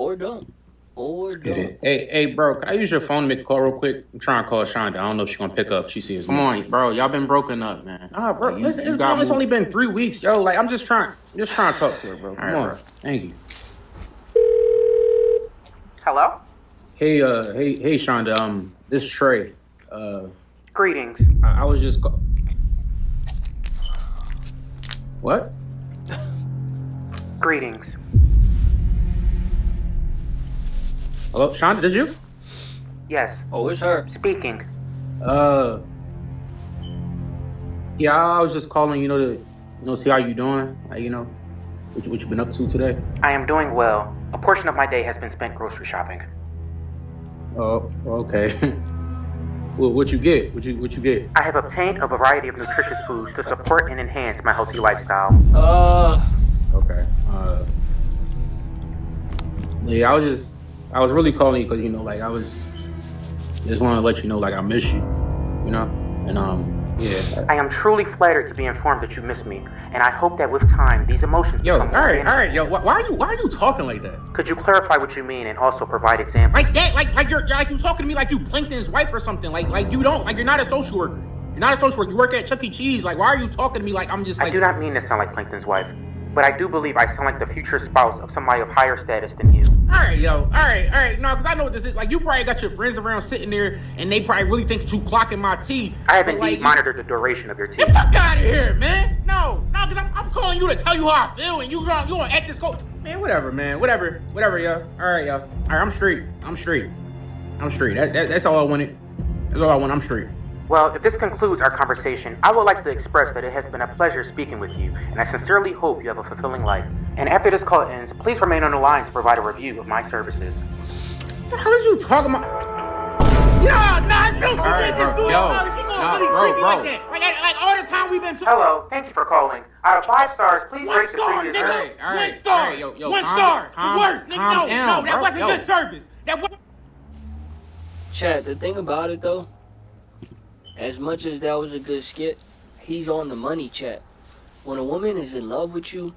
Or don't. Or don't. Hey, bro, can I use your phone to make a call real quick? I'm trying to call Shonda. I don't know if she's gonna pick up. She sees me. Come on, bro. Y'all been broken up, man. Nah, bro, Like, you got it's moved. only been 3 weeks, yo. Like, I'm just trying to talk to her, bro. Come All right, on. bro. Thank you. Hello? Hey, Shonda. This is Trey. Greetings. I was just What? Greetings. Hello, Shonda, did you? Yes. Oh, it's her. Speaking. Yeah, I was just calling, to see how you doing. Like, what you been up to today? I am doing well. A portion of my day has been spent grocery shopping. Oh, okay. Well, what you get? What you get? I have obtained a variety of nutritious foods to support and enhance my healthy lifestyle. Okay. Yeah, I was really calling you because, I just want to let you know, like, I miss you, and, yeah. I am truly flattered to be informed that you miss me, and I hope that with time, these emotions Yo, become all more right, yo, why are you talking like that? Could you clarify what you mean and also provide examples? Like that, like you're talking to me like you Plankton's wife or something. Like you don't, like you're not a social worker. You're not a social worker. You work at Chuck E. Cheese. Like, why are you talking to me like I'm just like... I do not mean to sound like Plankton's wife, but I do believe I sound like the future spouse of somebody of higher status than you. All right, yo. All right. No, because I know what this is. Like, you probably got your friends around sitting there, and they probably really think that you clocking my tea. I have indeed monitored the duration of your tea. Get the fuck out of here, man. No, because I'm calling you to tell you how I feel, and you gonna act this cold. Man, whatever, yo. All right, yo. All right, I'm straight. That's all I wanted. That's all I want. I'm straight. Well, if this concludes our conversation, I would like to express that it has been a pleasure speaking with you, and I sincerely hope you have a fulfilling life. And after this call ends, please remain on the line to provide a review of my services. What the hell are you talking about? I knew she right, did bro. this. She gonna really treat me like that. Like all the time we've been talking. Hello, thank you for calling. Out of 5 stars, please rate the previous... Nigga. One star. Yo, One star. The worst, nigga. No, that wasn't good service. Chad, the thing about it, though, as much as that was a good skit, he's on the money, Chad. When a woman is in love with you,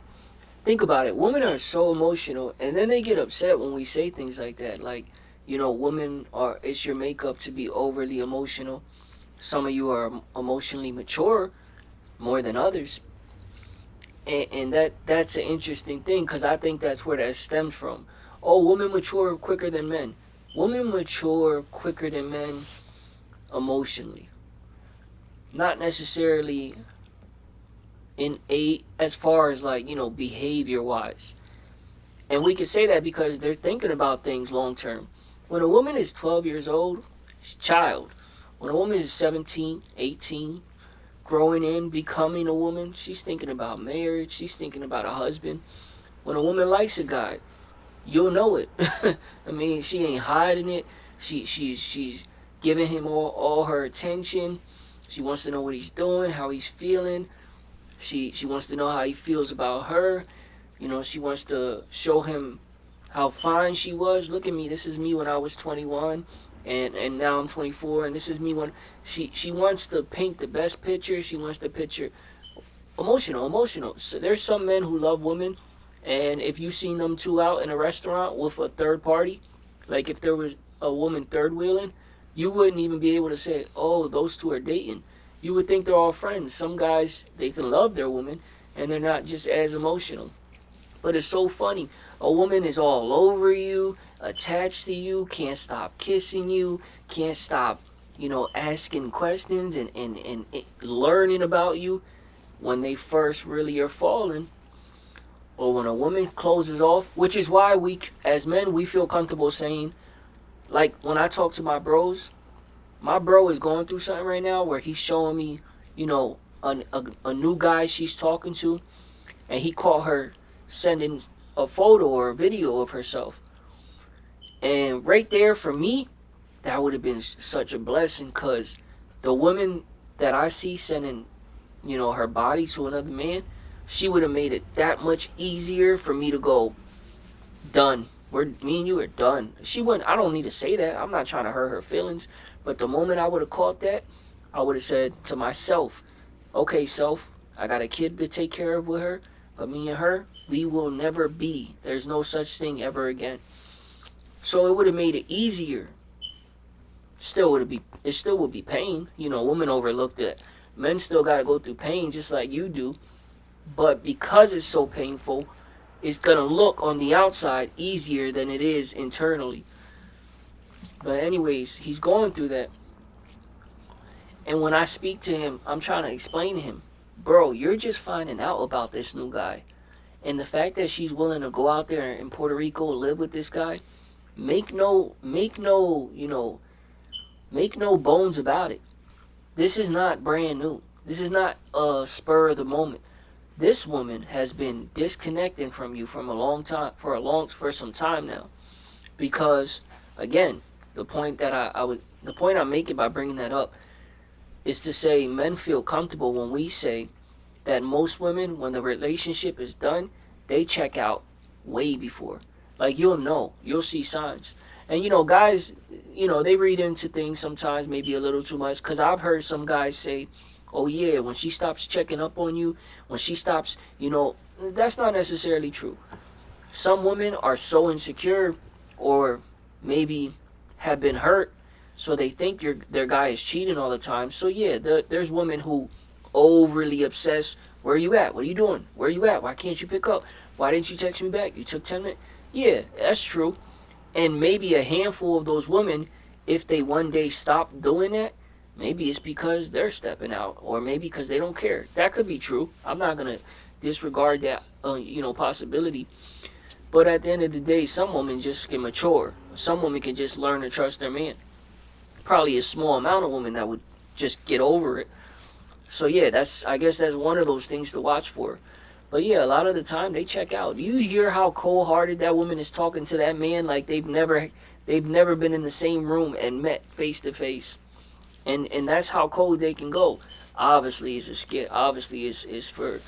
think about it. Women are so emotional, and then they get upset when we say things like that. Like, women are, it's your makeup to be overly emotional. Some of you are emotionally mature more than others. And that's an interesting thing, because I think that's where that stems from. Oh, women mature quicker than men. Women mature quicker than men emotionally. Not necessarily as far as behavior wise. And we can say that because they're thinking about things long term. When a woman is 12 years old, she's a child. When a woman is 17, 18, growing in, becoming a woman, she's thinking about marriage, she's thinking about a husband. When a woman likes a guy, you'll know it. I mean, she ain't hiding it. She's giving him all her attention. She wants to know what he's doing, how he's feeling. She wants to know how he feels about her. She wants to show him how fine she was. Look at me. This is me when I was 21, and now I'm 24, and this is me when... She wants to paint the best picture. She wants to picture... Emotional. So there's some men who love women, and if you've seen them two out in a restaurant with a third party, like if there was a woman third wheeling, you wouldn't even be able to say, oh, those two are dating. You would think they're all friends. Some guys, they can love their woman, and they're not just as emotional. But it's so funny. A woman is all over you, attached to you, can't stop kissing you, can't stop, asking questions and learning about you when they first really are falling. Or when a woman closes off, which is why we, as men, we feel comfortable saying, like when I talk to my bros, my bro is going through something right now where he's showing me, a new guy she's talking to, and he caught her sending a photo or a video of herself. And right there, for me, that would have been such a blessing, because the woman that I see sending, her body to another man, she would have made it that much easier for me to go, done. Me and you are done. She wouldn't, I don't need to say that. I'm not trying to hurt her feelings. But the moment I would have caught that, I would have said to myself, okay, self, I got a kid to take care of with her, but me and her, we will never be. There's no such thing ever again. So it would have made it easier. It still would be pain. You know, women overlook that. Men still got to go through pain just like you do. But because it's so painful, it's going to look on the outside easier than it is internally. But anyways, he's going through that. And when I speak to him, I'm trying to explain to him, bro, you're just finding out about this new guy. And the fact that she's willing to go out there in Puerto Rico, live with this guy, make no bones about it. This is not brand new. This is not a spur of the moment. This woman has been disconnecting from you from for some time now. Because again, the point I'm making by bringing that up is to say men feel comfortable when we say that most women, when the relationship is done, they check out way before. Like, you'll see signs. And, guys, they read into things sometimes, maybe a little too much. Because I've heard some guys say, oh, yeah, when she stops checking up on you, when she stops, that's not necessarily true. Some women are so insecure or maybe have been hurt, so they think their guy is cheating all the time. So, yeah, there's women who overly obsessed. Where are you at? What are you doing? Where are you at? Why can't you pick up? Why didn't you text me back? You took 10 minutes. Yeah, that's true. And maybe a handful of those women, if they one day stop doing that, maybe it's because they're stepping out, or maybe because they don't care. That could be true. I'm not going to disregard that, possibility. But at the end of the day, some women just can mature. Some women can just learn to trust their man. Probably a small amount of women that would just get over it. So yeah, I guess that's one of those things to watch for. But yeah, a lot of the time they check out. Do you hear how cold-hearted that woman is talking to that man like they've never been in the same room and met face to face? And that's how cold they can go. Obviously it's a skit. Obviously it's for,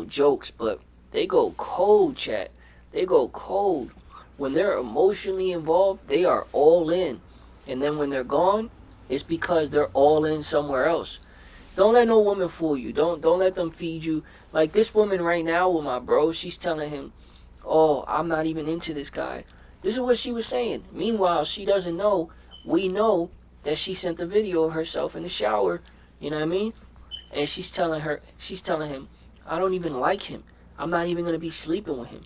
jokes, but they go cold, chat. They go cold. When they're emotionally involved, they are all in. And then when they're gone, it's because they're all in somewhere else. Don't let no woman fool you. Don't let them feed you. Like this woman right now with my bro, she's telling him, oh, I'm not even into this guy. This is what she was saying. Meanwhile, she doesn't know. We know that she sent a video of herself in the shower. You know what I mean? And she's telling him, I don't even like him. I'm not even going to be sleeping with him.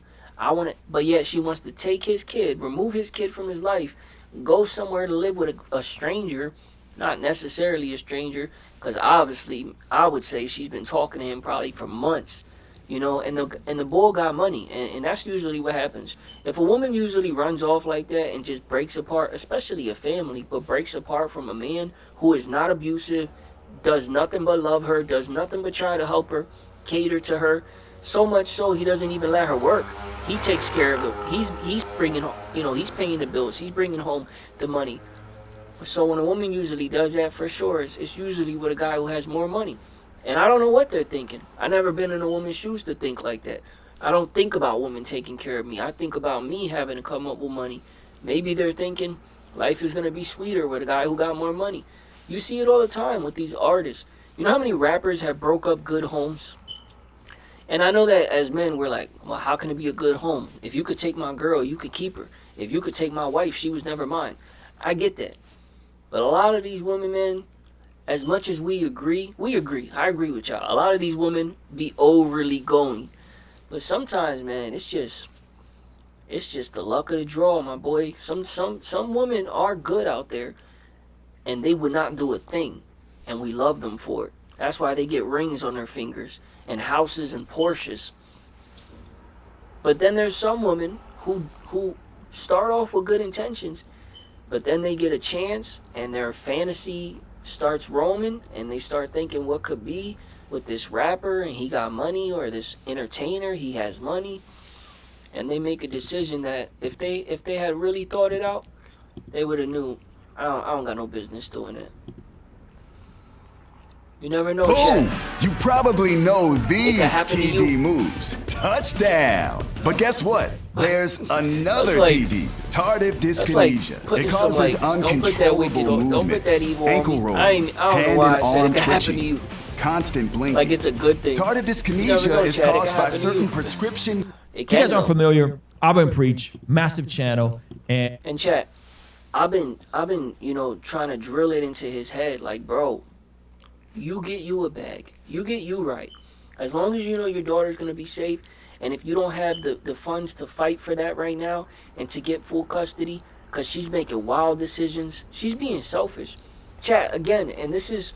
But yet she wants to take his kid, remove his kid from his life, go somewhere to live with a stranger, not necessarily a stranger, because obviously I would say she's been talking to him probably for months, and the boy got money, and that's usually what happens. If a woman usually runs off like that and just breaks apart, especially a family, but breaks apart from a man who is not abusive, does nothing but love her, does nothing but try to help her, cater to her, so much so he doesn't even let her work. He takes care of it. He's bringing, he's paying the bills. He's bringing home the money. So when a woman usually does that, for sure, it's usually with a guy who has more money. And I don't know what they're thinking. I've never been in a woman's shoes to think like that. I don't think about women taking care of me. I think about me having to come up with money. Maybe they're thinking life is going to be sweeter with a guy who got more money. You see it all the time with these artists. You know how many rappers have broke up good homes? And I know that as men, we're like, well, how can it be a good home? If you could take my girl, you could keep her. If you could take my wife, she was never mine. I get that. But a lot of these women, man, as much as we agree. I agree with y'all. A lot of these women be overly going. But sometimes, man, it's just the luck of the draw, my boy. Some women are good out there, and they would not do a thing, and we love them for it. That's why they get rings on their fingers and houses and Porsches. But then there's some women who start off with good intentions, but then they get a chance and their fantasy starts roaming, and they start thinking what could be with this rapper, and he got money, or this entertainer, he has money, and they make a decision that if they had really thought it out, they would have knew. I don't got no business doing it. You never know. Boom! Chat. You probably know these happen to TD you. moves. Touchdown! But guess what? There's another TD. Tardive dyskinesia. Putting It causes don't put that uncontrollable wicked on. Don't put movements, that evil on ankle me. rolling, I don't know hand why and I said arm it could happen to twitching, you. constant blinking. Like it's a good thing. Tardive You never dyskinesia know, is Chad. It caused can by happen to certain you. prescription. It If you can guys aren't though. familiar, ABANPREACH, massive channel, And chat, I've been, trying to drill it into his head, like, bro, you get you a bag, you get you right. As long as you know your daughter's gonna be safe, and if you don't have the funds to fight for that right now and to get full custody, because she's making wild decisions, she's being selfish. Chat again, and this is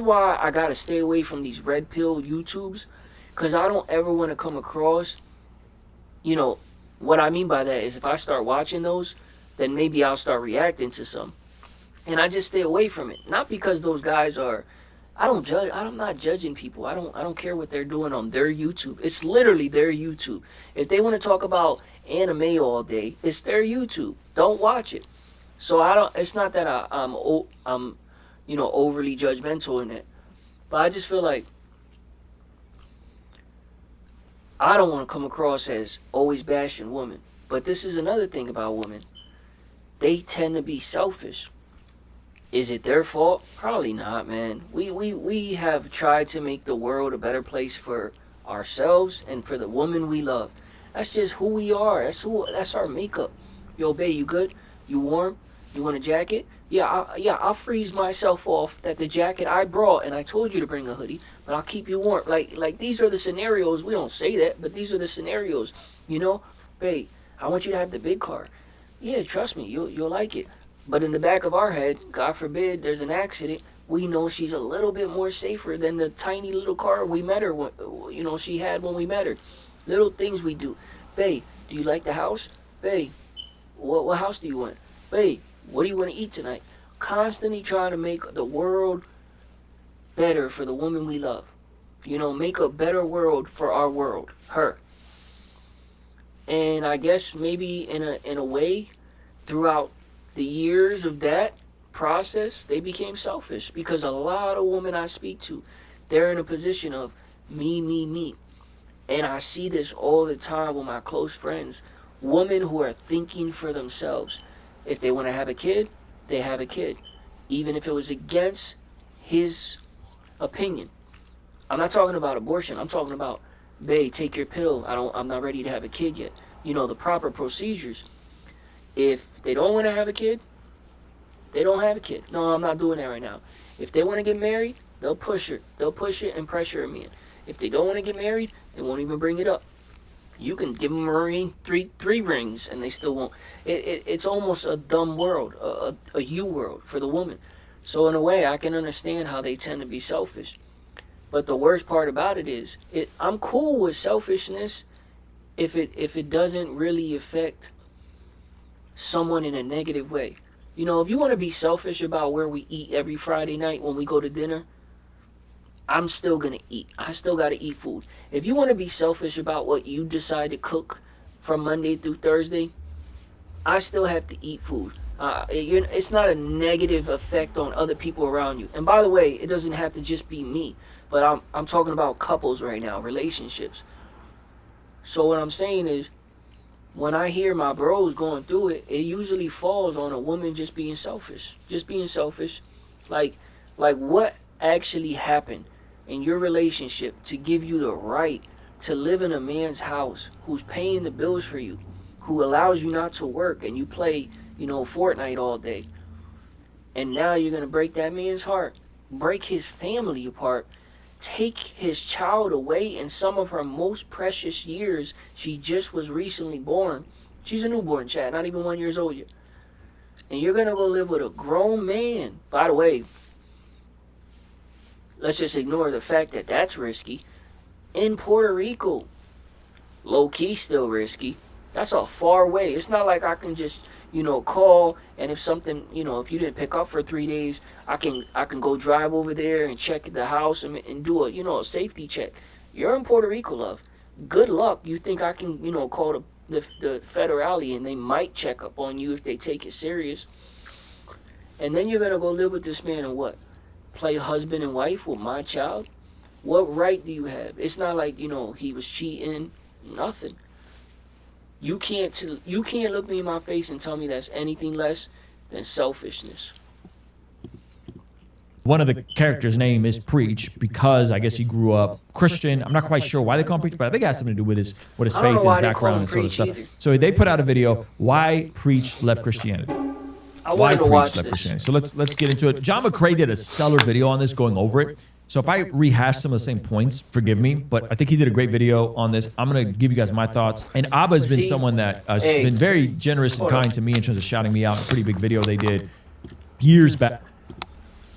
why I gotta stay away from these red pill YouTubes, because I don't ever want to come across, what I mean by that is if I start watching those, then maybe I'll start reacting to some. And I just stay away from it. Not because those guys are, I don't judge, I'm not judging people. I don't care what they're doing on their YouTube. It's literally their YouTube. If they want to talk about anime all day, it's their YouTube. Don't watch it. So it's not that I'm overly judgmental in it. But I just feel like I don't want to come across as always bashing women. But this is another thing about women. They tend to be selfish. Is it their fault? Probably not, man. We have tried to make the world a better place for ourselves and for the woman we love. That's just who we are. That's our makeup. Yo, babe, you good? You warm? You want a jacket? Yeah, I'll freeze myself off that the jacket I brought, and I told you to bring a hoodie, but I'll keep you warm. Like these are the scenarios. We don't say that, but these are the scenarios. Babe, I want you to have the big car. Yeah, trust me, you'll like it. But in the back of our head, God forbid, there's an accident. We know she's a little bit more safer than the tiny little car we met her. She had when we met her. Little things we do. Babe, do you like the house? Babe, what house do you want? Babe, what do you want to eat tonight? Constantly trying to make the world better for the woman we love. Make a better world for our world, her. And I guess maybe in a way, throughout the years of that process, they became selfish, because a lot of women I speak to, they're in a position of me. And I see this all the time with my close friends. Women who are thinking for themselves. If they want to have a kid, they have a kid. Even if it was against his opinion. I'm not talking about abortion. I'm talking about, babe, take your pill. I'm not ready to have a kid yet. The proper procedures. If they don't want to have a kid, they don't have a kid. No, I'm not doing that right now. If they want to get married, they'll push her. They'll push it and pressure me in. If they don't want to get married, they won't even bring it up. You can give them a ring, three rings, and they still won't. It's almost a dumb world, a you world for the woman. So in a way, I can understand how they tend to be selfish. But the worst part about it is, I'm cool with selfishness if it doesn't really affect someone in a negative way. If you want to be selfish about where we eat every Friday night when we go to dinner, I'm still going to eat. I still got to eat food. If you want to be selfish about what you decide to cook from Monday through Thursday, I still have to eat food. It's not a negative effect on other people around you. And by the way, it doesn't have to just be me, but I'm talking about couples right now, relationships. So what I'm saying is, when I hear my bros going through it, it usually falls on a woman just being selfish. Just being selfish. Like what actually happened in your relationship to give you the right to live in a man's house who's paying the bills for you, who allows you not to work, and you play, Fortnite all day. And now you're going to break that man's heart, break his family apart, take his child away in some of her most precious years. She just was recently born. She's a newborn, chat, not even 1 year old yet. And you're going to go live with a grown man. By the way, let's just ignore the fact that that's risky. In Puerto Rico, low-key still risky. That's a far way. It's not like I can just, call, and if something, if you didn't pick up for 3 days, I can go drive over there and check the house and do a safety check. You're in Puerto Rico, love. Good luck. You think I can, call the federale and they might check up on you if they take it serious. And then you're going to go live with this man and what? Play husband and wife with my child? What right do you have? It's not like, he was cheating. Nothing. You can't look me in my face and tell me that's anything less than selfishness. One of the characters' name is Preach because I guess he grew up Christian. I'm not quite sure why they call him Preach, but I think it has something to do with his I don't faith, know his why they call background, him and sort of Preach stuff. either. So they put out a video, Why Preach Left Christianity. I Why wanted to Preach watch Left this. Christianity. So let's get into it. John McCrae did a stellar video on this, going over it. So if I rehash some of the same points, forgive me, but I think he did a great video on this. I'm going to give you guys my thoughts. And Abba has been See? someone that has Hey. been very generous and Hold on. kind to me in terms of shouting me out. A pretty big video they did years back.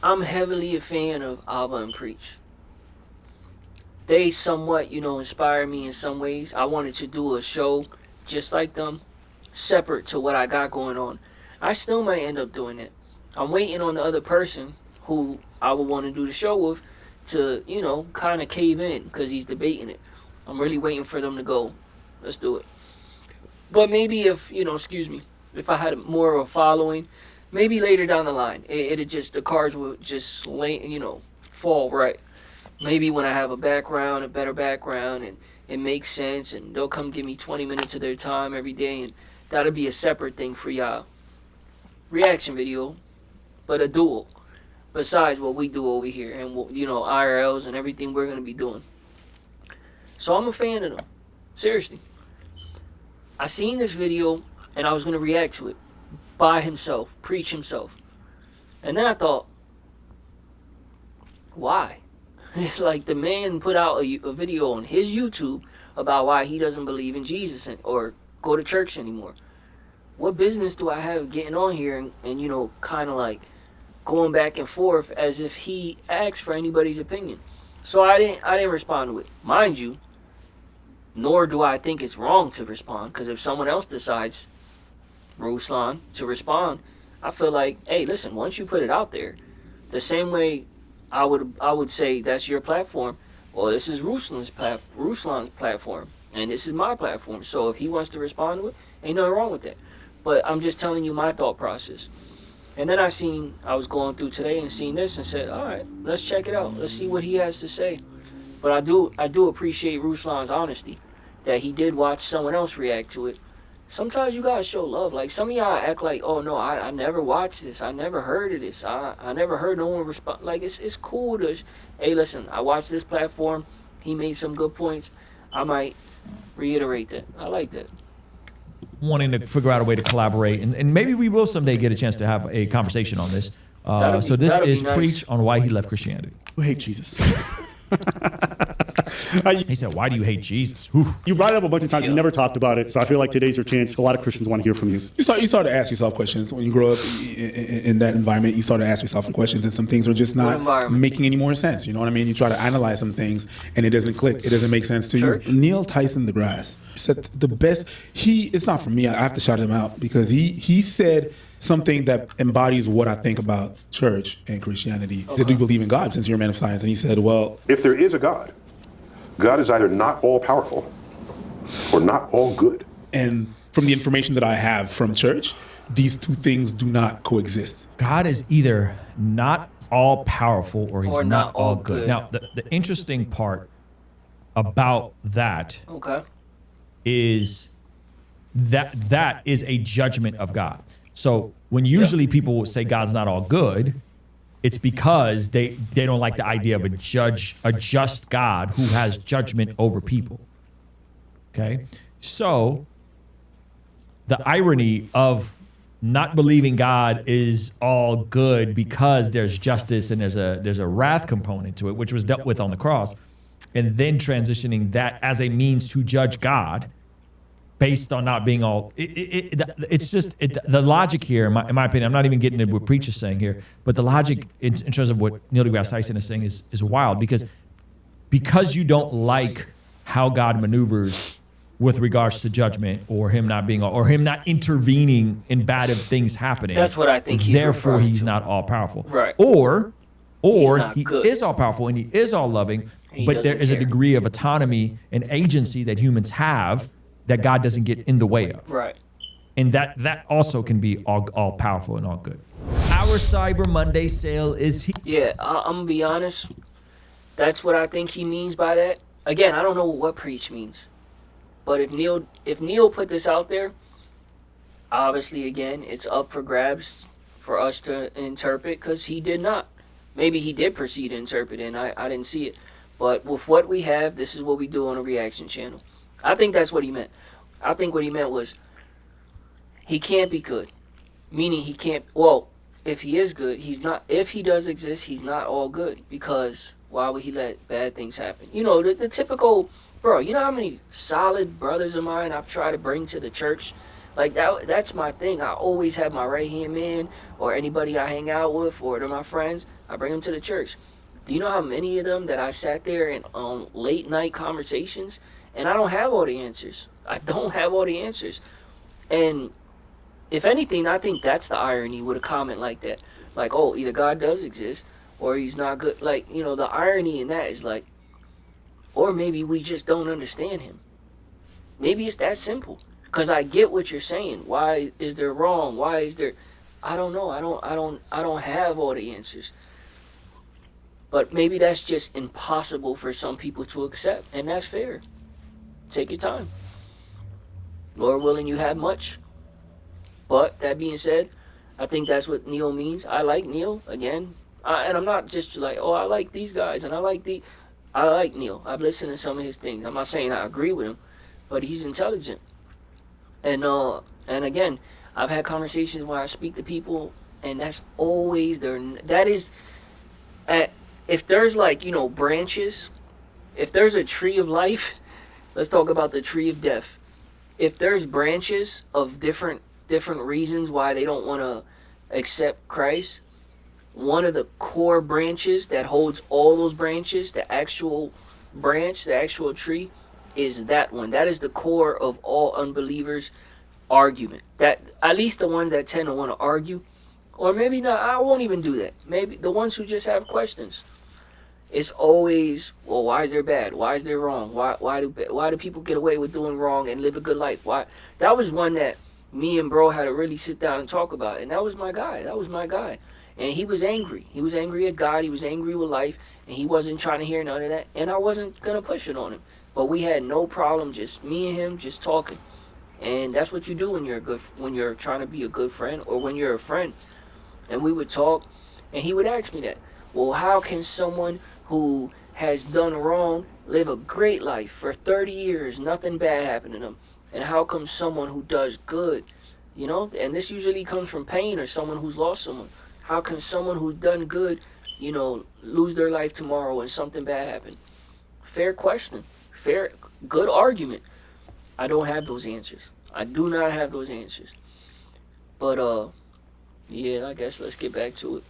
I'm heavily a fan of ABANPREACH. They somewhat, inspire me in some ways. I wanted to do a show just like them, separate to what I got going on. I still might end up doing it. I'm waiting on the other person who I would want to do the show with to, kind of cave in because he's debating it. I'm really waiting for them to go, let's do it. But maybe if, if I had more of a following, maybe later down the line, the cards would just fall right. Maybe when I have a better background, and it makes sense, and they'll come give me 20 minutes of their time every day, and that'll be a separate thing for y'all. Reaction video, but a duel. Besides what we do over here, and IRLs and everything we're gonna be doing. So I'm a fan of them. Seriously. I seen this video, and I was gonna react to it. By himself, preach himself. And then I thought, why? It's like the man put out a video on his YouTube about why he doesn't believe in Jesus or go to church anymore. What business do I have getting on here and kind of like going back and forth as if he asked for anybody's opinion? So I didn't respond to it. Mind you, nor do I think it's wrong to respond, because if someone else decides, Ruslan, to respond, I feel like, hey, listen, once you put it out there, the same way I would say that's your platform, well, this is Ruslan's platform, and this is my platform. So if he wants to respond to it, ain't nothing wrong with that. But I'm just telling you my thought process. And then I was going through today and seen this and said, all right, let's check it out. Let's see what he has to say. But I do appreciate Ruslan's honesty, that he did watch someone else react to it. Sometimes you gotta show love. Like, some of y'all act like, oh no, I never watched this. I never heard of this. I never heard no one respond. Like, it's cool to, hey, listen, I watched this platform. He made some good points. I might reiterate that. I like that. Wanting to figure out a way to collaborate, and maybe we will someday get a chance to have a conversation on this. So this that'd be is nice. Preach on why he left Christianity. You hate Jesus. He said, why do you hate Jesus? Oof. You brought it up a bunch of times. You never talked about it. So I feel like today's your chance. A lot of Christians want to hear from you. You start to ask yourself questions when you grow up in that environment. You start to ask yourself some questions, and some things are just not making any more sense. You know what I mean? You try to analyze some things, and it doesn't click. It doesn't make sense to you. Neil Tyson deGrasse said the best. It's not for me. I have to shout him out because he said something that embodies what I think about church and Christianity. Do you believe in God, since you're a man of science? And he said, well, if there is a God, God is either not all powerful or not all good. And from the information that I have from church, these two things do not coexist. God is either not all powerful or he's not all good. Now, the interesting part about that is that is a judgment of God. So when usually people will say God's not all good, it's because they don't like the idea of a just God who has judgment over people. Okay? So the irony of not believing God is all good because there's justice and there's a wrath component to it, which was dealt with on the cross, and then transitioning that as a means to judge God based on not being all, it's just the logic here, in my opinion. I'm not even getting into what Preach is saying here, but the logic in terms of what Neil deGrasse Tyson is saying is wild because you don't like how God maneuvers with regards to judgment or him not being or him not intervening in bad things happening. That's what I think. Therefore, he's not all powerful. Right. Or he good. is all powerful and he is all loving, but there is a degree of autonomy and agency that humans have that God doesn't get in the way of. Right. And that also can be all powerful and all good. Our Cyber Monday sale is here. Yeah, I'm gonna be honest. That's what I think he means by that. Again, I don't know what preach means, but if Neil put this out there, obviously, again, it's up for grabs for us to interpret because he did not. Maybe he did proceed to interpret it, and I didn't see it. But with what we have, this is what we do on a reaction channel. I think that's what he meant. I think what he meant was he can't be good. Meaning he can't, well, if he is good, he's not, if he does exist, he's not all good. Because why would he let bad things happen? You know, the typical, bro, you know how many solid brothers of mine I've tried to bring to the church? Like, that's my thing. I always have my right-hand man or anybody I hang out with or they're my friends. I bring them to the church. Do you know how many of them that I sat there in late-night conversations? And I don't have all the answers. I don't have all the answers. And if anything, I think that's the irony with a comment like that. Like, oh, either God does exist or he's not good. Like, you know, the irony in that is like, or maybe we just don't understand him. Maybe it's that simple. Because I get what you're saying. Why is there wrong? Why is there... I don't know. I don't have all the answers. But maybe that's just impossible for some people to accept. And that's fair. Take your time. Lord willing, you have much. But that being said, I think that's what Neil means. I like Neil, again. And I'm not just like, oh, I like these guys and I like Neil. I've listened to some of his things. I'm not saying I agree with him, but he's intelligent. And again, I've had conversations where I speak to people, and that's always if there's like, you know, branches, if there's a tree of life, let's talk about the tree of death. If there's branches of different reasons why they don't want to accept Christ, one of the core branches that holds all those branches, the actual branch, the actual tree, is that one. That is the core of all unbelievers' argument. That at least the ones that tend to want to argue, or maybe not. I won't even do that. Maybe the ones who just have questions. It's always, well, why is there bad? Why is there wrong? Why do people get away with doing wrong and live a good life? Why? That was one that me and bro had to really sit down and talk about, and that was my guy. And he was angry. He was angry at God. He was angry with life, and he wasn't trying to hear none of that. And I wasn't gonna push it on him. But we had no problem, just me and him, just talking. And that's what you do when you're trying to be a good friend, or when you're a friend. And we would talk, and he would ask me that. Well, how can someone who has done wrong live a great life for 30 years, nothing bad happened to them? And how come someone who does good, you know, and this usually comes from pain or someone who's lost someone. How can someone who's done good, you know, lose their life tomorrow and something bad happen? Fair question. Fair, good argument. I don't have those answers. I do not have those answers. But, yeah, I guess let's get back to it.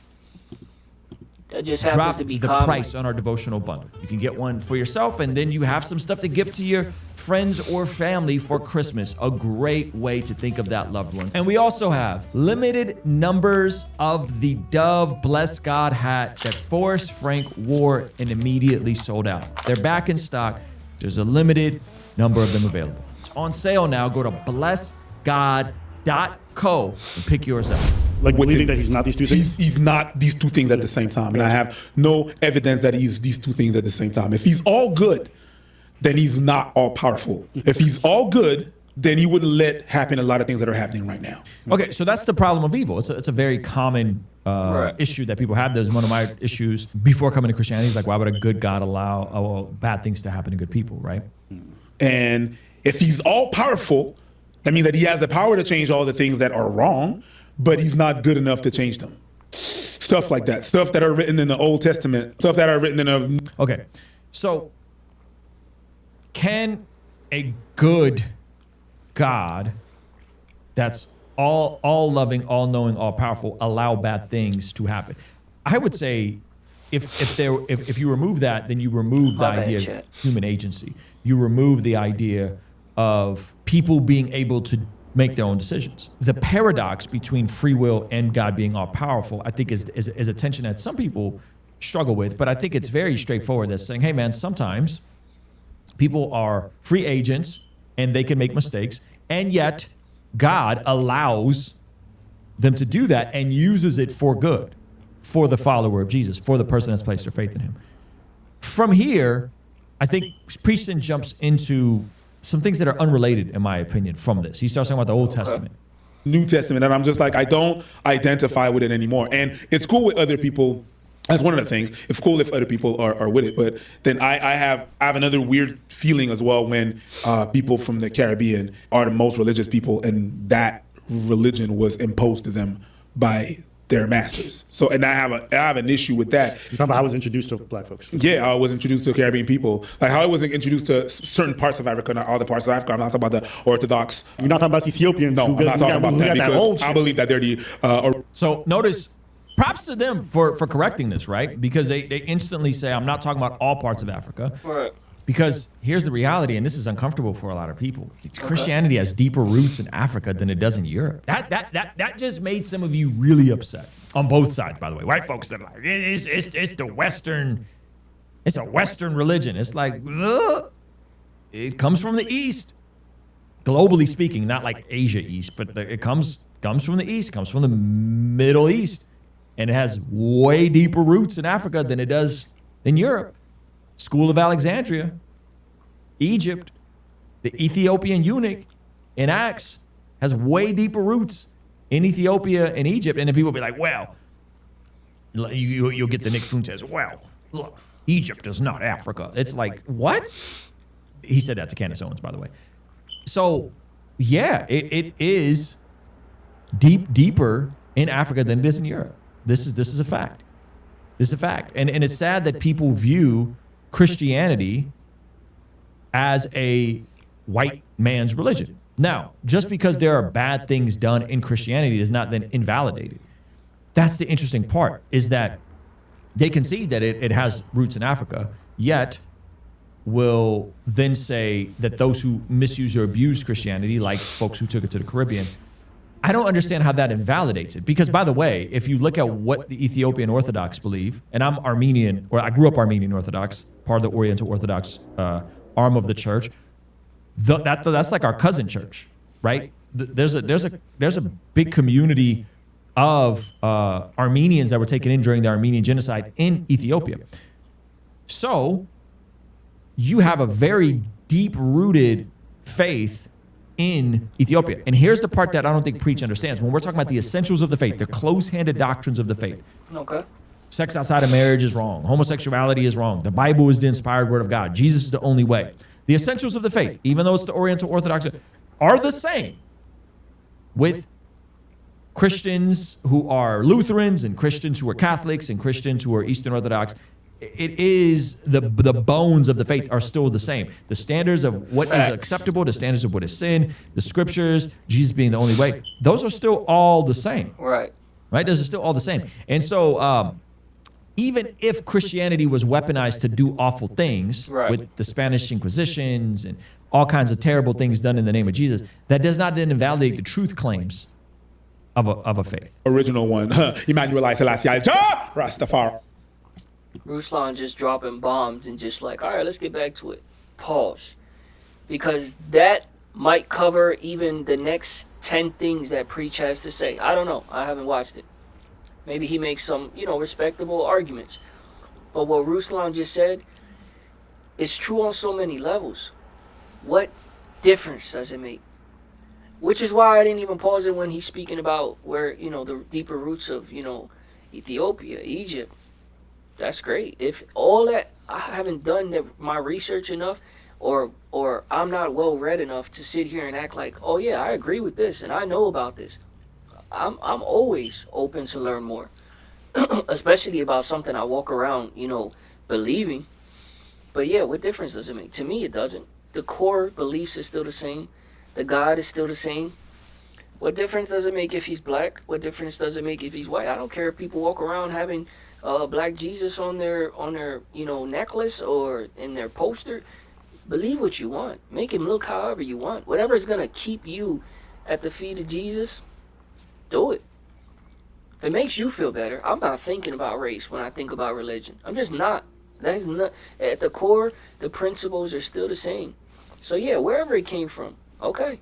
That just happens to be the common. price on our devotional bundle. You can get one for yourself, and then you have some stuff to give to your friends or family for Christmas. A great way to think of that loved one. And we also have limited numbers of the Dove Bless God hat that Forrest Frank wore and immediately sold out. They're back in stock. There's a limited number of them available. It's on sale now. Go to blessgod.co and pick yours up. Like believing that he's not these two things? He's not these two things at the same time. And I have no evidence that he's these two things at the same time. If he's all good, then he's not all powerful. If he's all good, then he wouldn't let happen a lot of things that are happening right now. Okay, so that's the problem of evil. It's a very common issue that people have. There's one of my issues before coming to Christianity. Is like, why would a good God allow bad things to happen to good people, right? And if he's all powerful, that means that he has the power to change all the things that are wrong, but he's not good enough to change them. Stuff like that. Stuff that are written in the Old Testament. Stuff that are written in a... Okay, so can a good God that's all loving, all knowing, all powerful allow bad things to happen? I would say if you remove that, then you remove the idea of human agency. You remove the idea of people being able to make their own decisions. The paradox between free will and God being all powerful, I think is a tension that some people struggle with, but I think it's very straightforward. That's saying, hey man, sometimes people are free agents and they can make mistakes, and yet God allows them to do that and uses it for good, for the follower of Jesus, for the person that's placed their faith in him. From here, I think Preach then jumps into some things that are unrelated, in my opinion, from this. He starts talking about the Old Testament. New Testament, and I'm just like, I don't identify with it anymore. And it's cool with other people That's one of the things. It's cool if other people are with it, but then I have another weird feeling as well when people from the Caribbean are the most religious people, and that religion was imposed to them by their masters. So, and I have an issue with that. You're talking about how I was introduced to black folks. Yeah, I was introduced to Caribbean people. Like how I wasn't introduced to certain parts of Africa, not all the parts of Africa. I'm not talking about the Orthodox. You're not talking about Ethiopians. No, I'm not talking about that because I believe that they're the. So notice, props to them for correcting this, right? Because they instantly say, I'm not talking about all parts of Africa. Right. Because here's the reality, and this is uncomfortable for a lot of people. Christianity has deeper roots in Africa than it does in Europe. That just made some of you really upset. On both sides, by the way. White folks are like, it's the Western, it's a Western religion. It's like, ugh. It comes from the East. Globally speaking, not like Asia East, but it comes from the East, comes from the Middle East. And it has way deeper roots in Africa than it does in Europe. School of Alexandria, Egypt, the Ethiopian eunuch in Acts has way deeper roots in Ethiopia and Egypt. And then people will be like, well, you'll get the Nick Fuentes, well, look, Egypt is not Africa. It's like, what? He said that to Candace Owens, by the way. So, yeah, it is deeper in Africa than it is in Europe. This is a fact. This is a fact. And it's sad that people view Christianity as a white man's religion. Now, just because there are bad things done in Christianity does not then invalidate it. That's the interesting part, is that they concede that it has roots in Africa, yet will then say that those who misuse or abuse Christianity, like folks who took it to the Caribbean, I don't understand how that invalidates it. Because, by the way, if you look at what the Ethiopian Orthodox believe, and I'm Armenian, or I grew up Armenian Orthodox, part of the Oriental Orthodox arm of the church, that's like our cousin church, right? There's a big community of Armenians that were taken in during the Armenian genocide in Ethiopia. So you have a very deep-rooted faith in Ethiopia. And here's the part that I don't think Preach understands. When we're talking about the essentials of the faith, the close-handed doctrines of the faith. Okay. Sex outside of marriage is wrong. Homosexuality is wrong. The Bible is the inspired word of God. Jesus is the only way. The essentials of the faith, even though it's the Oriental Orthodox, are the same with Christians who are Lutherans and Christians who are Catholics and Christians who are Eastern Orthodox. It is the bones of the faith are still the same. The standards of what is acceptable, the standards of what is sin, the scriptures, Jesus being the only way, those are still all the same. Right. Right? Those are still all the same. And so even if Christianity was weaponized to do awful things with the Spanish Inquisitions and all kinds of terrible things done in the name of Jesus, that does not then invalidate the truth claims of a faith. Original one, Emmanuel Selassie, Rastafari. Ruslan just dropping bombs and just like, all right, let's get back to it. Pause. Because that might cover even the next 10 things that Preach has to say. I don't know. I haven't watched it. Maybe he makes some, respectable arguments. But what Ruslan just said is true on so many levels. What difference does it make? Which is why I didn't even pause it when he's speaking about where, the deeper roots of, Ethiopia, Egypt. That's great. If all that, I haven't done my research enough, or I'm not well read enough to sit here and act like, oh yeah, I agree with this and I know about this. I'm always open to learn more, especially about something I walk around, believing. But yeah, what difference does it make? To me, it doesn't. The core beliefs is still the same. The God is still the same. What difference does it make if he's black? What difference does it make if he's white? I don't care if people walk around having black Jesus on their necklace or in their poster. Believe what you want. Make him look however you want. Whatever is gonna keep you at the feet of Jesus, do it. If it makes you feel better, I'm not thinking about race when I think about religion. I'm just not. That's not at the core. The principles are still the same. So yeah, wherever it came from, okay.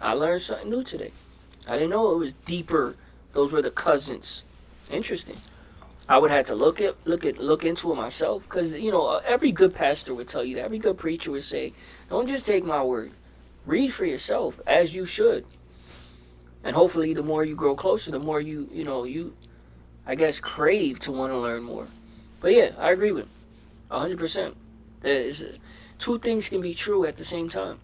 I learned something new today. I didn't know it was deeper. Those were the cousins. Interesting. I would have to look into it myself, because every good pastor would tell you that. Every good preacher would say, don't just take my word. Read for yourself, as you should. And hopefully the more you grow closer, the more you I guess, crave to want to learn more. But yeah, I agree with him 100%. Two things can be true at the same time.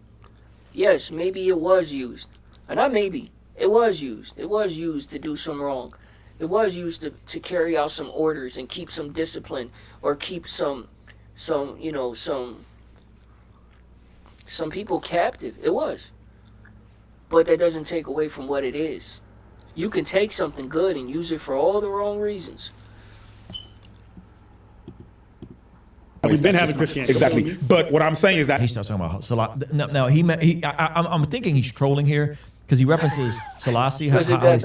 Yes, maybe it was used. Not maybe. It was used. It was used to do some wrong. It was used to carry out some orders and keep some discipline, or keep some people captive. It was. But that doesn't take away from what it is. You can take something good and use it for all the wrong reasons. We've been having Christianity. Exactly. But what I'm saying is that he starts talking about Selassie. No, I'm thinking he's trolling here because he references Selassie. Emmanuel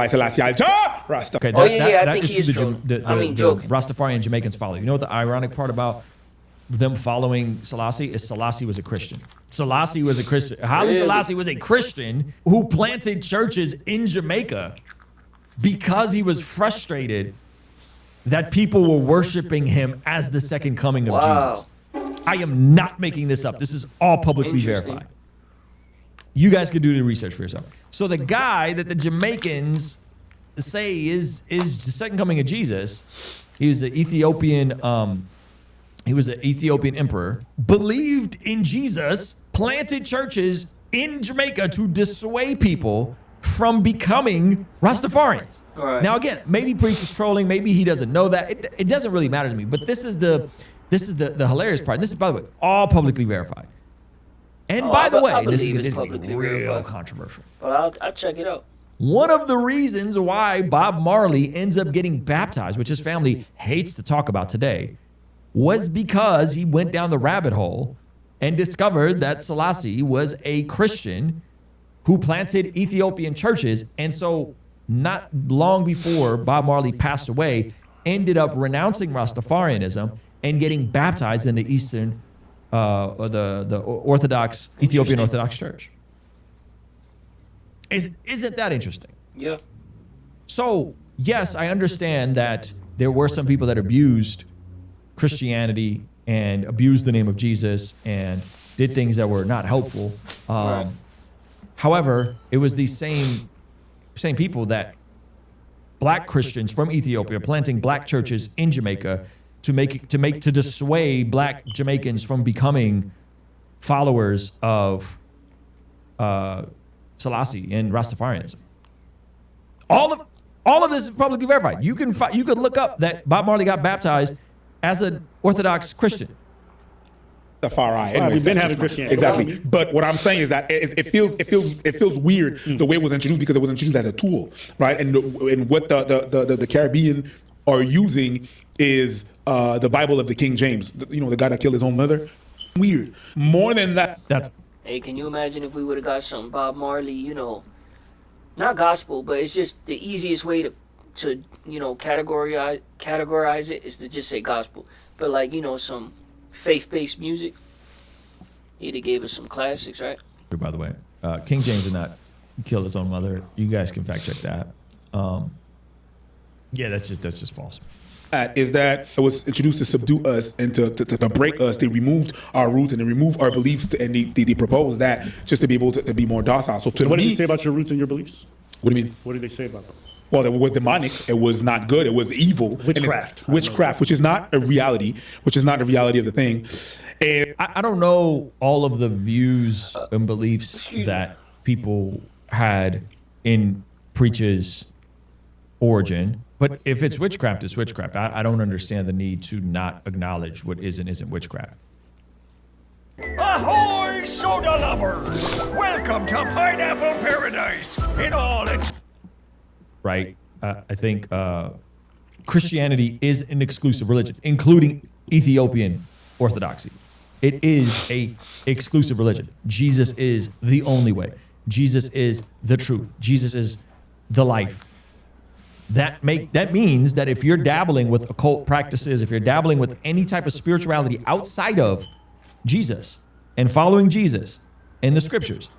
Selassie. Rasta. Okay, I think he is trolling. Joking. Rastafarian Jamaicans follow. You know what the ironic part about them following Selassie is? Selassie was a Christian. Selassie was a Christian. Haile Selassie was a Christian who planted churches in Jamaica because he was frustrated that people were worshiping him as the second coming of Jesus. I am not making this up. This is all publicly verified. You guys could do the research for yourself. So the guy that the Jamaicans say is the second coming of Jesus, he was an Ethiopian emperor, believed in Jesus, planted churches in Jamaica to dissuade people from becoming Rastafarians. Right. Now again, maybe Preach is trolling, maybe he doesn't know that. It doesn't really matter to me. But this is the hilarious part. And this is, by the way, all publicly verified. And by the way, this is real controversial. But I'll check it out. One of the reasons why Bob Marley ends up getting baptized, which his family hates to talk about today, was because he went down the rabbit hole and discovered that Selassie was a Christian who planted Ethiopian churches. And so not long before Bob Marley passed away, ended up renouncing Rastafarianism and getting baptized in the Eastern, or the Orthodox, Ethiopian Orthodox Church. Isn't that interesting? Yeah. So, yes, I understand that there were some people that abused Christianity and abused the name of Jesus and did things that were not helpful. Right. However, it was these same people that black Christians from Ethiopia planting black churches in Jamaica to dissuade black Jamaicans from becoming followers of Selassie and Rastafarianism. All of this is publicly verified. You could look up that Bob Marley got baptized as an Orthodox Christian. The far right. Anyways, we've been having Christianity. Exactly. But what I'm saying is that it feels weird the way it was introduced, because it was introduced as a tool, right? And what the Caribbean are using is the Bible of the King James. The guy that killed his own mother. Weird. More than that. Hey, can you imagine if we would have got some Bob Marley, not gospel, but it's just the easiest way to categorize it is to just say gospel. But some faith-based music. He'd have gave us some classics, right? By the way, King James did not kill his own mother. You guys can fact check that. Yeah, that's just false. Is that it was introduced to subdue us and to break us. They removed our roots and they removed our beliefs, and they proposed that just to be able to be more docile. So what did they say about your roots and your beliefs? What do you mean? What did they say about them? Well, it was demonic. It was not good. It was evil. Witchcraft, which is not a reality. Which is not the reality of the thing. And I don't know all of the views and beliefs that people had in Preach's origin, but if it's witchcraft, it's witchcraft. I don't understand the need to not acknowledge what is and isn't witchcraft. Ahoy, soda lovers! Welcome to Pineapple Paradise in all its... Right? I think Christianity is an exclusive religion, including Ethiopian Orthodoxy. It is a exclusive religion. Jesus is the only way. Jesus is the truth. Jesus is the life. That means that if you're dabbling with occult practices, if you're dabbling with any type of spirituality outside of Jesus and following Jesus in the scriptures,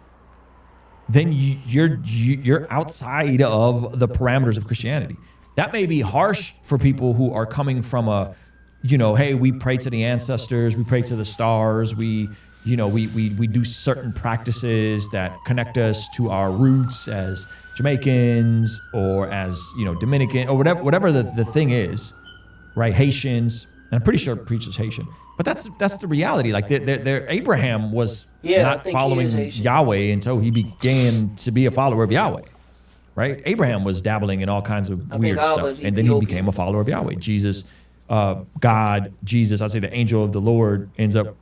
then you're outside of the parameters of Christianity. That may be harsh for people who are coming from hey, we pray to the ancestors, we pray to the stars, we we do certain practices that connect us to our roots as Jamaicans or as, Dominican or whatever the thing is, right? Haitians. And I'm pretty sure Preach is Haitian. But that's the reality. Like Abraham was not following Yahweh until he began to be a follower of Yahweh. Right? Abraham was dabbling in all kinds of weird stuff. And then he became a follower of Yahweh. Jesus, God, Jesus, I'd say the angel of the Lord ends up,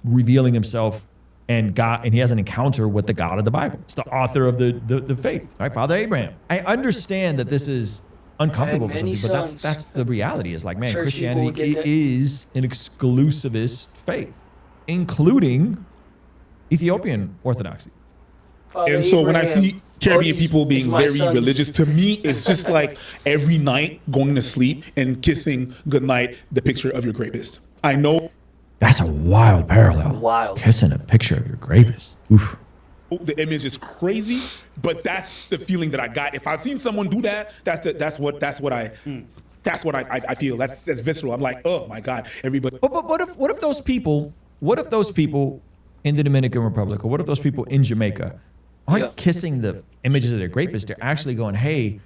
revealing himself and he has an encounter with the God of the Bible. It's the author of the faith, right? Father Abraham. I understand that this is uncomfortable for some people, but that's the reality. Is like, man, Christianity is an exclusivist faith, including Ethiopian Orthodoxy. And so when I see Caribbean people being very religious, to me, it's just like every night going to sleep and kissing goodnight the picture of your rapist. I know. That's a wild parallel. Wild. Kissing a picture of your rapist. Oof. The image is crazy, but that's the feeling that I got. If I've seen someone do that, that's what I feel. That's visceral. I'm like, oh my God, everybody. But what if those people in the Dominican Republic, or what if those people in Jamaica aren't kissing the images of their rapists? They're actually going, hey,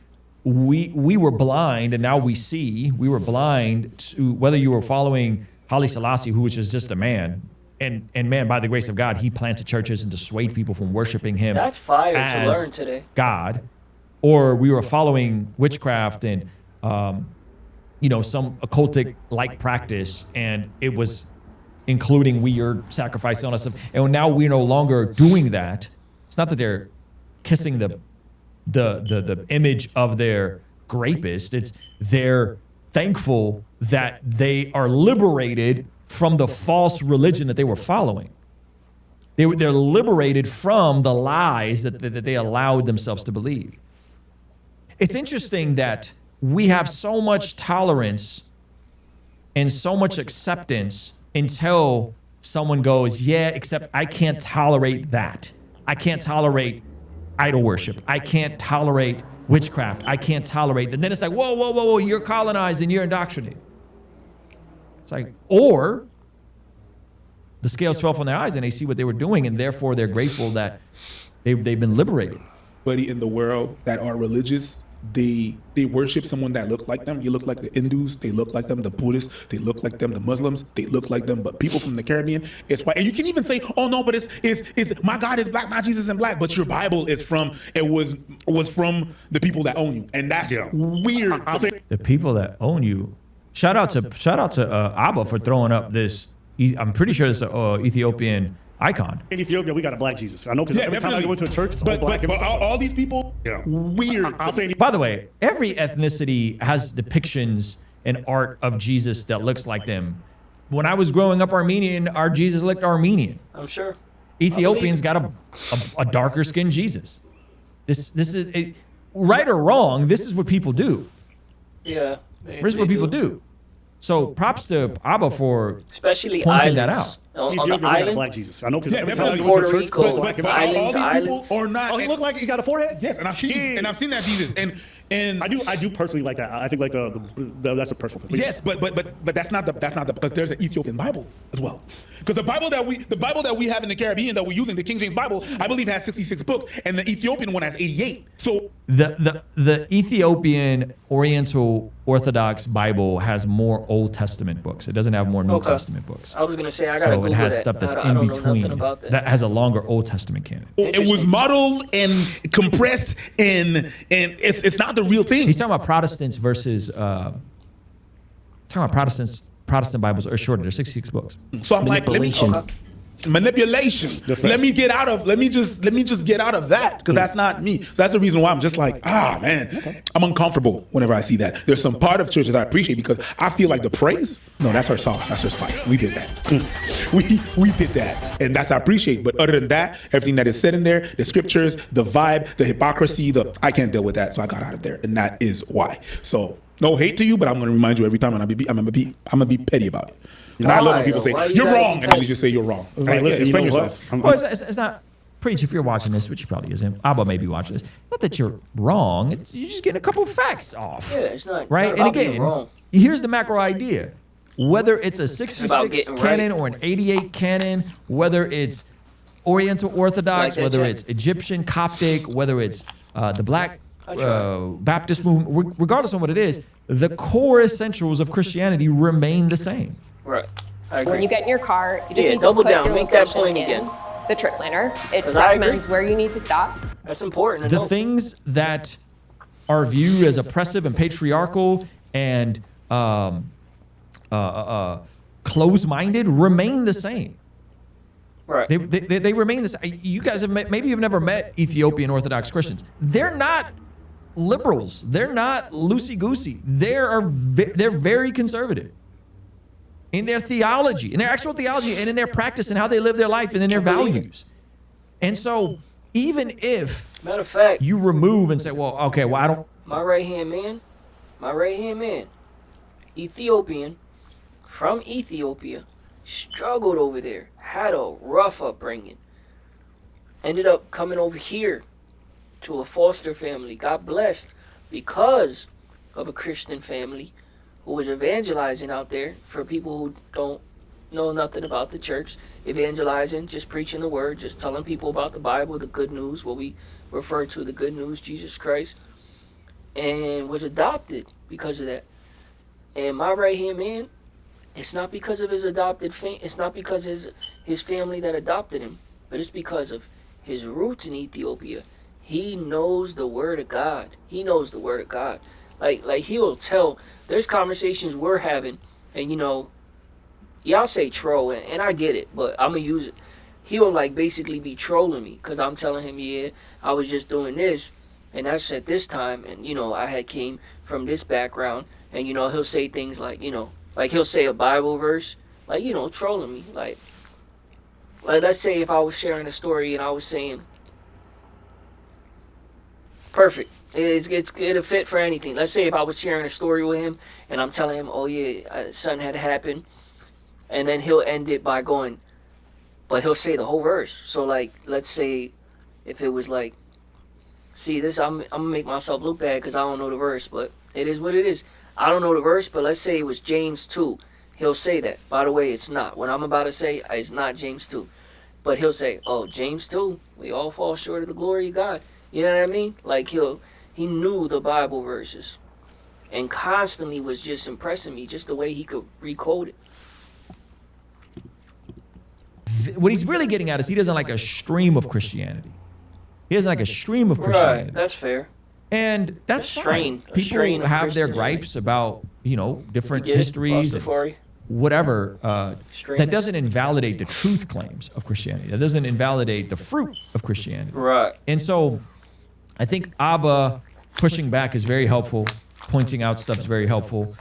we were blind and now we see. We were blind to whether you were following Haile Selassie, who was just a man. And man, by the grace of God, he planted churches and dissuaded people from worshiping him. That's fire to learn today. God, or we were following witchcraft and some occultic like practice, and it was including weird sacrifice and all that stuff. And now we're no longer doing that. It's not that they're kissing the image of their rapist. It's they're thankful that they are liberated from the false religion that they were following. They're liberated from the lies that they allowed themselves to believe. It's interesting that we have so much tolerance and so much acceptance until someone goes, yeah, except I can't tolerate that. I can't tolerate idol worship. I can't tolerate witchcraft. I can't tolerate. And then it's like, whoa, you're colonized and you're indoctrinated. It's like, or the scales fell from their eyes and they see what they were doing, and therefore they're grateful that they've been liberated. Buddy, in the world that are religious, they worship someone that look like them. You look like the Hindus, they look like them. The Buddhists, they look like them. The Muslims, they look like them. But people from the Caribbean, it's white. And you can even say, oh no, but it's my God is black, my Jesus is black. But your Bible is was from the people that own you, and that's weird. I'll say the people that own you. Shout out to Abba for throwing up this. I'm pretty sure it's an Ethiopian icon. In Ethiopia, we got a black Jesus. I know because every time I go into a church, it's all black. But all these people, weird. I'll say. By the way, every ethnicity has depictions and art of Jesus that looks like them. When I was growing up Armenian, our Jesus looked Armenian. I'm sure. Ethiopians got a darker skinned Jesus. This is right or wrong. This is what people do. Yeah. This is what people do. So props to Abba for especially pointing that out. On Ethiopia, the we got a island? black Jesus. I know because every time time you I go Puerto to church, Rico, but islands, all these islands. people are not. oh, he look like he got a forehead. Yes, and I've seen that Jesus, and I do personally like that. I think like that's a personal thing. Yes, but that's not the because there's an Ethiopian Bible as well. Because the Bible that we have in the Caribbean that we're using, the King James Bible, I believe has 66 books, and the Ethiopian one has 88. So the Ethiopian Oriental Orthodox Bible has more Old Testament books. It doesn't have more New Testament books. I was gonna say I gotta so Google it has that. stuff that's I in don't between know about that. that has a longer Old Testament canon. it was modeled and compressed, and it's not the real thing. He's talking about Protestants versus Protestant Bibles are shorter. They're 66 books. So I'm like, manipulation. Let me just get out of that, because that's not me. So that's the reason why I'm just like, man, I'm uncomfortable whenever I see that. There's some part of churches I appreciate because I feel like the praise. No, that's her sauce. That's her spice. We did that. We did that, and that's I appreciate. But other than that, everything that is said in there, the scriptures, the vibe, the hypocrisy, I can't deal with that. So I got out of there, and that is why. So no hate to you, but I'm going to remind you every time, and I'm gonna be petty about it. And I love when people say, you're wrong, and then you just say you're wrong. Hey, listen, explain yourself. Well, it's not, Preach, if you're watching this, which you probably isn't, Abba may be watching this, it's not that you're wrong, you're just getting a couple facts off. Yeah, it's not. Right? It's And not about again, being wrong. here's the macro idea. whether it's a 66 canon or an 88 canon, whether it's Oriental Orthodox, whether it's Egyptian, Coptic, whether it's the Black Baptist movement, regardless of what it is, the core essentials of Christianity remain the same. Right. I agree. When you get in your car, you just need to double put down, your make that location point in again. the trip planner. It recommends where you need to stop. That's important. The things that are viewed as oppressive and patriarchal and closed-minded remain the same. Right. They remain the same. You guys have maybe you've never met Ethiopian Orthodox Christians. They're not liberals. They're not loosey-goosey. They're very conservative in their theology, in their actual theology, and in their practice, and how they live their life, and in their values. And so, even if matter of fact, you remove and say, well, okay, well, I don't. My right hand man, Ethiopian, from Ethiopia, struggled over there, had a rough upbringing, ended up coming over here to a foster family, got blessed because of a Christian family who was evangelizing out there for people who don't know nothing about the church, evangelizing, just preaching the word, just telling people about the Bible, the good news, what we refer to the good news, Jesus Christ, and was adopted because of that. And my right-hand man, it's not because of his adopted it's not because of his family that adopted him, but it's because of his roots in Ethiopia. He knows the word of God. He knows the word of God. Like he will tell, there's conversations we're having, and y'all say troll, and I get it, but I'm gonna use it. He will basically be trolling me because I'm telling him, yeah, I was just doing this, and that's at this time, and I had came from this background, and he'll say things like he'll say a Bible verse, trolling me, like let's say if I was sharing a story and I was saying, perfect. It'll fit for anything. Let's say if I was sharing a story with him and I'm telling him, oh yeah, something had happened, and then he'll end it by going, but he'll say the whole verse. So let's say if it was see this, I'm gonna make myself look bad because I don't know the verse, but it is what it is. I don't know the verse, but let's say it was James 2. He'll say that. By the way, it's not. What I'm about to say is not James 2. But he'll say, oh, James 2, we all fall short of the glory of God. You know what I mean? He knew the Bible verses and constantly was just impressing me, just the way he could recode it. What he's really getting at is he doesn't like a stream of Christianity. He doesn't like a stream of Christianity. Right, that's fair. And that's fine. People have their gripes about, different histories, and whatever. That doesn't invalidate the truth claims of Christianity. That doesn't invalidate the fruit of Christianity. Right. And so I think Abba pushing back is very helpful. Pointing out stuff is very helpful.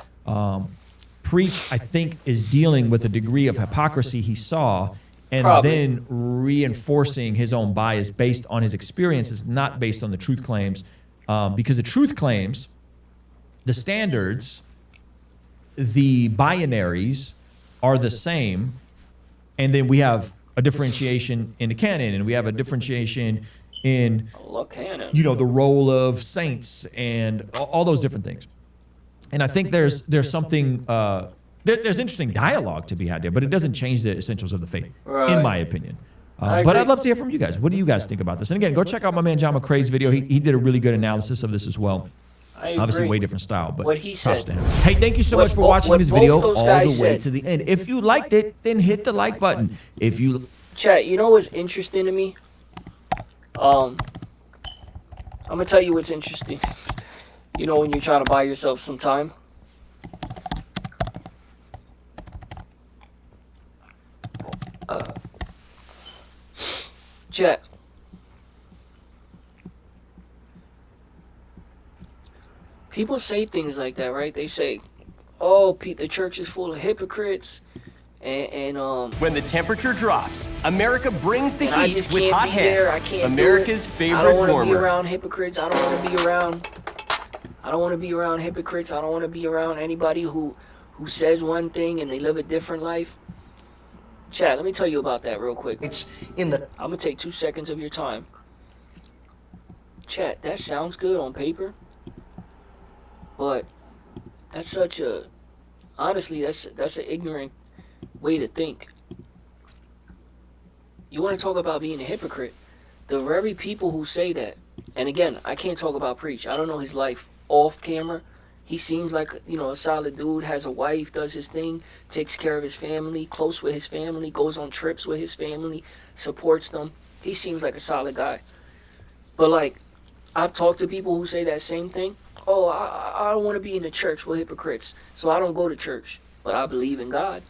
Preach, I think, is dealing with a degree of hypocrisy he saw, and then reinforcing his own bias based on his experiences, not based on the truth claims. Because the truth claims, the standards, the binaries are the same, and then we have a differentiation in the canon, and we have a differentiation in the role of saints and all those different things. And I think there's something there's interesting dialogue to be had there, but it doesn't change the essentials of the faith, in my opinion. But I'd love to hear from you guys. What do you guys think about this? And again, go check out my man John McCrae's video. He did a really good analysis of this as well. Obviously, way different style, but what he props said. to him. Hey, thank you so much for watching this video all the way to the end. If you liked it, then hit the like button. If you chat, you know what's interesting to me? I'm gonna tell you what's interesting. When you're trying to buy yourself some time. Chat. People say things like that, right? They say, "Oh, the church is full of hypocrites," and when the temperature drops, America brings the I heat just with can't hot be there. I hands. can't America's do it. favorite I don't want to be warmer. around hypocrites. I don't want to be around. I don't want to be around hypocrites. I don't want to be around anybody who says one thing and they live a different life. Chat, let me tell you about that real quick. I'm gonna take 2 seconds of your time. Chat, that sounds good on paper, but that's such a Honestly, that's an ignorant way to think. You want to talk about being a hypocrite? The very people who say that, and again, I can't talk about Preach. I don't know his life off camera. He seems like, a solid dude, has a wife, does his thing, takes care of his family, close with his family, goes on trips with his family, supports them. He seems like a solid guy. But like, I've talked to people who say that same thing. Oh, I don't want to be in the church with hypocrites, so I don't go to church. But I believe in God.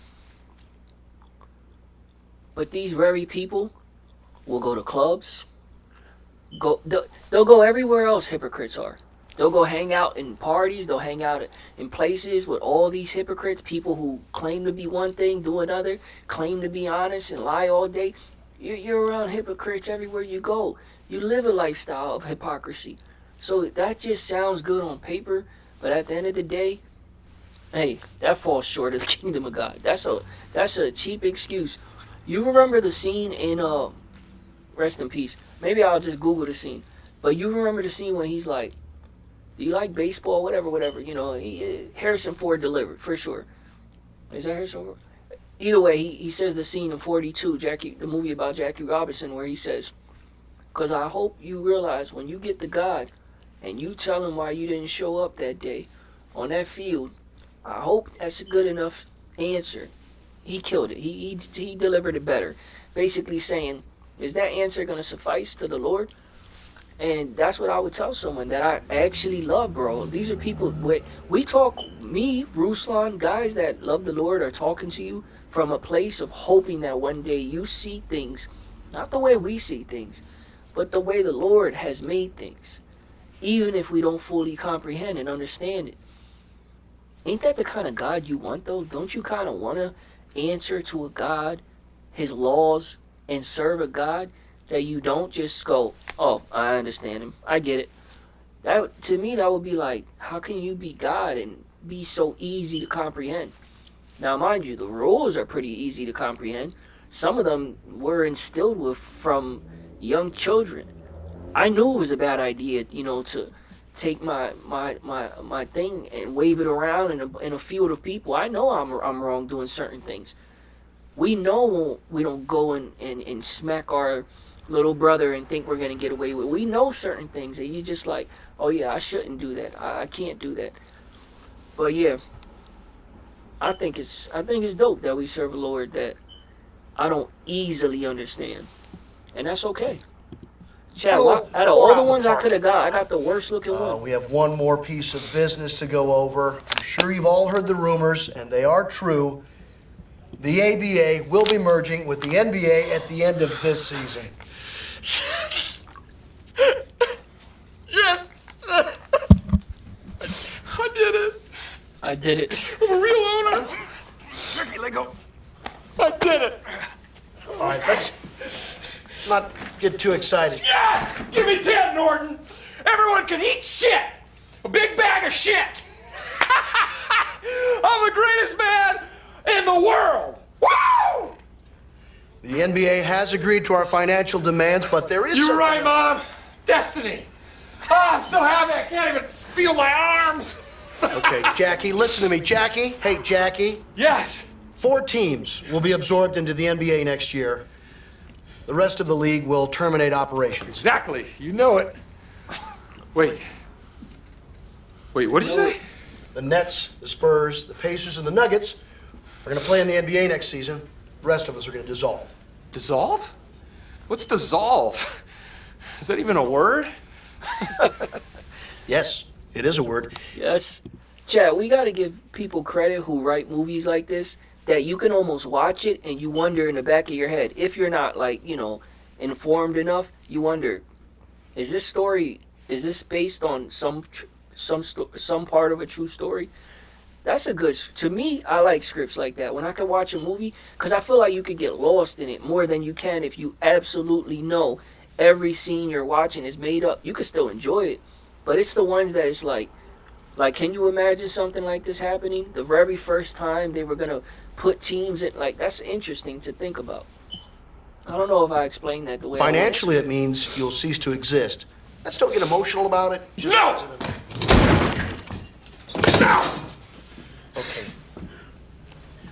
But these very people will go to clubs. They'll go everywhere else hypocrites are. They'll go hang out in parties. They'll hang out in places with all these hypocrites, people who claim to be one thing, do another, claim to be honest and lie all day. You're around hypocrites everywhere you go. You live a lifestyle of hypocrisy. So that just sounds good on paper, but at the end of the day, hey, that falls short of the kingdom of God. That's a cheap excuse. You remember the scene in rest in peace. Maybe I'll just Google the scene. But you remember the scene when he's like, do you like baseball? Whatever. Harrison Ford delivered, for sure. Is that Harrison Ford? Either way, he says the scene in 42, the movie about Jackie Robinson, where he says, because I hope you realize when you get to God and you tell him why you didn't show up that day on that field, I hope that's a good enough answer. He killed it. He delivered it better. Basically saying, is that answer going to suffice to the Lord? And that's what I would tell someone that I actually love, bro. These are people, we talk, me, Ruslan, guys that love the Lord are talking to you from a place of hoping that one day you see things, not the way we see things, but the way the Lord has made things, even if we don't fully comprehend and understand it. Ain't that the kind of God you want, though? Don't you kind of want to answer to a God, his laws, and serve a God that you don't just go, oh, I understand him, I get it. That, to me, that would be like, how can you be God and be so easy to comprehend? Now, mind you, the rules are pretty easy to comprehend. Some of them were instilled with from young children. I knew it was a bad idea, to take my thing and wave it around in a field of people. I know I'm wrong doing certain things. We know we don't go and smack our little brother and think we're gonna get away with it. We know certain things that you just like, oh yeah, I shouldn't do that. I can't do that. But yeah, I think it's dope that we serve a Lord that I don't easily understand, and that's okay. Chad, out of all the ones I could have got, I got the worst looking one. We have one more piece of business to go over. I'm sure you've all heard the rumors, and they are true. The ABA will be merging with the NBA at the end of this season. Yes! Yes! I did it. I did it. I'm a real owner. Ricky, let go. I did it. All right, let's not get too excited. Yes! Give me 10, Norton. Everyone can eat shit. A big bag of shit. I'm the greatest man in the world. Woo! The NBA has agreed to our financial demands, but there is You're right, Mom. Destiny. Oh, I'm so happy I can't even feel my arms. Okay, Jackie, listen to me. Jackie, hey, Jackie. Yes. 4 teams will be absorbed into the NBA next year. The rest of the league will terminate operations. Exactly. You know it. Wait, what did you say? The Nets, the Spurs, the Pacers, and the Nuggets are going to play in the NBA next season. The rest of us are going to dissolve. Dissolve? What's dissolve? Is that even a word? Yes, it is a word. Yes. Chad, we got to give people credit who write movies like this, that you can almost watch it and you wonder in the back of your head, if you're not informed enough, you wonder, is this based on some part of a true story? That's a good, to me, I like scripts like that. When I can watch a movie, because I feel like you could get lost in it more than you can if you absolutely know every scene you're watching is made up. You can still enjoy it, but it's the ones that it's like, can you imagine something like this happening? The very first time they were going to put teams in, that's interesting to think about. I don't know if I explained that the way Financially, it means you'll cease to exist. Let's don't get emotional about it. No! No! Okay.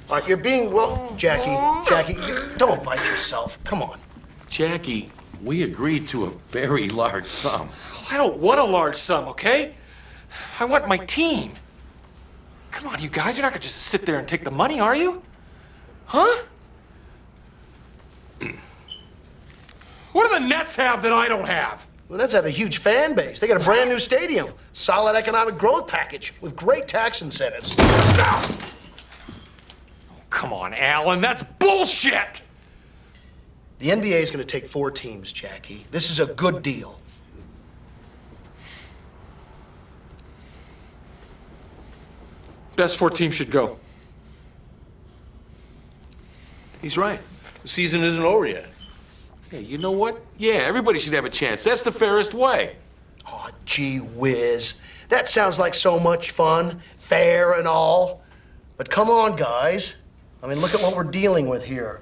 All right, you're being Jackie, don't bite yourself. Come on. Jackie, we agreed to a very large sum. I don't want a large sum, okay? I want my team. Come on, you guys, you're not gonna just sit there and take the money, are you? Huh? What do the Nets have that I don't have? The Nets have a huge fan base. They got a brand new stadium, solid economic growth package with great tax incentives. Oh, come on, Alan, that's bullshit! The NBA is going to take 4 teams, Jackie. This is a good deal. Best 4 teams should go. He's right. The season isn't over yet. Yeah, you know what? Yeah, everybody should have a chance. That's the fairest way. Oh, gee whiz. That sounds like so much fun, fair and all. But come on, guys. I mean, look at what we're dealing with here.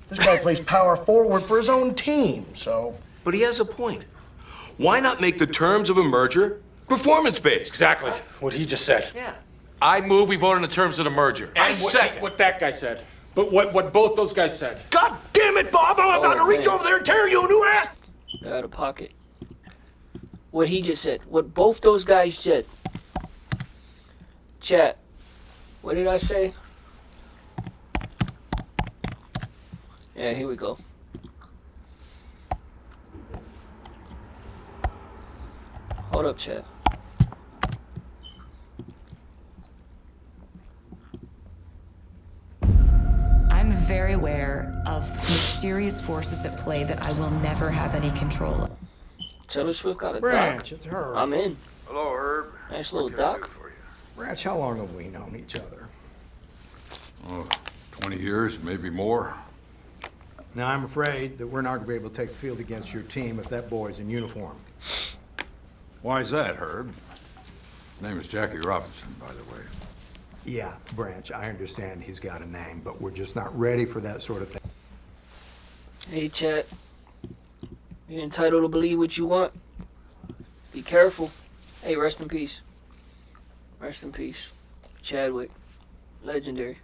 This guy plays power forward for his own team, so... But he has a point. Why not make the terms of a merger performance-based? Exactly what he just said. Yeah. I move we vote on the terms of the merger. And what that guy said. But what both those guys said. God damn it, Bob! I'm about to reach over there and tear you a new ass! Out of pocket. What he just said. What both those guys said. Chat. What did I say? Yeah, here we go. Hold up, chat. I'm very aware of mysterious forces at play that I will never have any control of. Taylor Swift got a Branch, doc. it's her. I'm in. Hello, Herb. Nice little doc. Branch, how long have we known each other? Oh, 20 years, maybe more. Now, I'm afraid that we're not going to be able to take the field against your team if that boy's in uniform. Why is that, Herb? His name is Jackie Robinson, by the way. Yeah, Branch, I understand he's got a name, but we're just not ready for that sort of thing. Hey, chat. You're entitled to believe what you want. Be careful. Hey, rest in peace. Rest in peace. Chadwick. Legendary.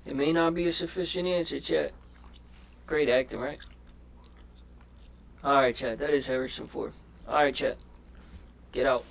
It may not be a sufficient answer, chat. Great acting, right? Alright, chat. That is Harrison Ford. Alright, chat. Get out.